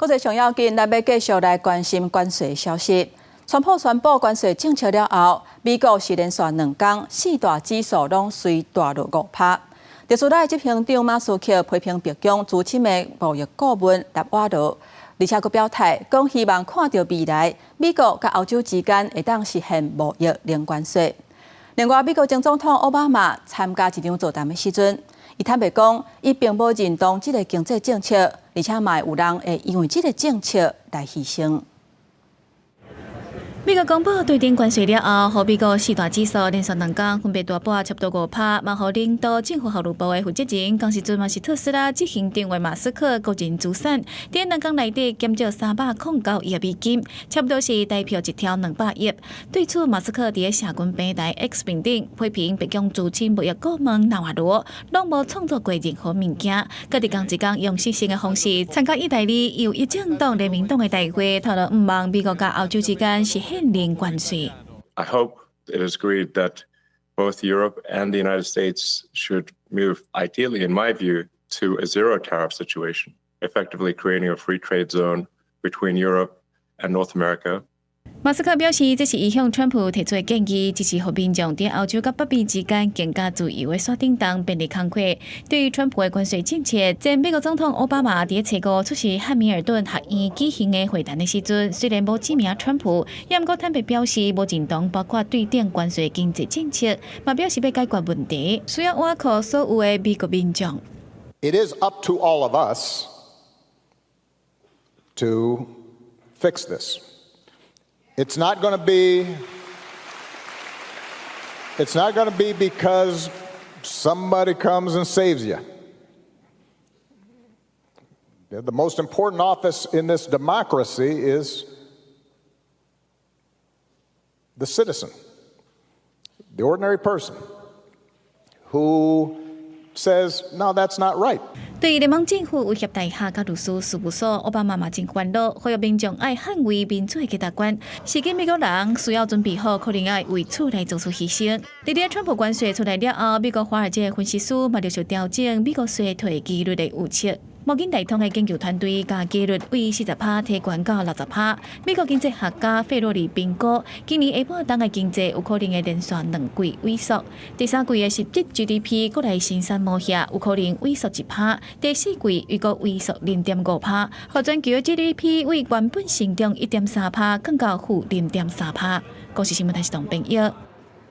国际上要紧，咱要继续来关心关税消息。川普宣布关税政策了后，美国是连续2天4大指数拢随大落5%。特斯拉执行长马斯克批评白宫资深的贸易顾问达瓦罗，而且佮表态讲希望看到未来美国甲欧洲之间会当实现贸易零关税。另外，美国前总统奥巴马参加一场座谈的时阵，伊坦白讲，伊并无认同这个经济政策，而且嘛有人会因为这个政策来牺牲。美国公布对顶关税了后，美国4大指数连续2天分别大跌差不多5%，嘛，互领导政府效率部的负责人，当时阵嘛是特斯拉执行长的马斯克个人资产，伫2天内底减少309亿美金，差不多是代表一条200亿。对此，马斯克伫社群平台 X 平顶批评白宫资深贸易顾问纳瓦罗，拢无创作过任何物件，佮伫同一天用实性的方式参加意大利由执政党联名党的大会，讨论毋望美国甲欧洲之间是。I hope it is agreed that both Europe and the United States should move, ideally, in my view, to a zero tariff situation, effectively creating a free trade zone between Europe and North America. 马斯克表示，这是伊向川普提出的建议，支持和民众在欧洲甲北美之间更加自由的线顶上便利慷慨。对于川普的关税政策，前美国总统奥巴马伫7月出席汉密尔顿学院举行的会谈的时阵，虽然无指名川普，也毋过坦白表示无认同包括对顶关税经济政策，嘛表示要解决问题，需要挖苦所有的美国民众。It is up to all of us to fix this. It's not going to be because somebody comes and saves you. The most important office in this democracy is the citizen, the ordinary person who says, no, that's not right. 对于联邦政府威胁大厦甲律师事务所，奥巴马嘛真烦恼，呼吁民众爱捍卫民主的价值观。是今美国人需要准备好，可能要为此来做出牺牲。伫川普关税出来了后，美国华尔街分析师嘛陆续调整美国衰退几率的预测。摩根大通的研究团队将几率为40%提悬到60%。美国经济学家费洛里评估，今年下半档的经济有可能会连续2季萎缩。第3季的实质 GDP 国内生产模型有可能萎缩1%，第4季预估萎缩0.5%，和全球 GDP 为原本成长1.3%降到负0.3%。国际新闻台是董炳耀。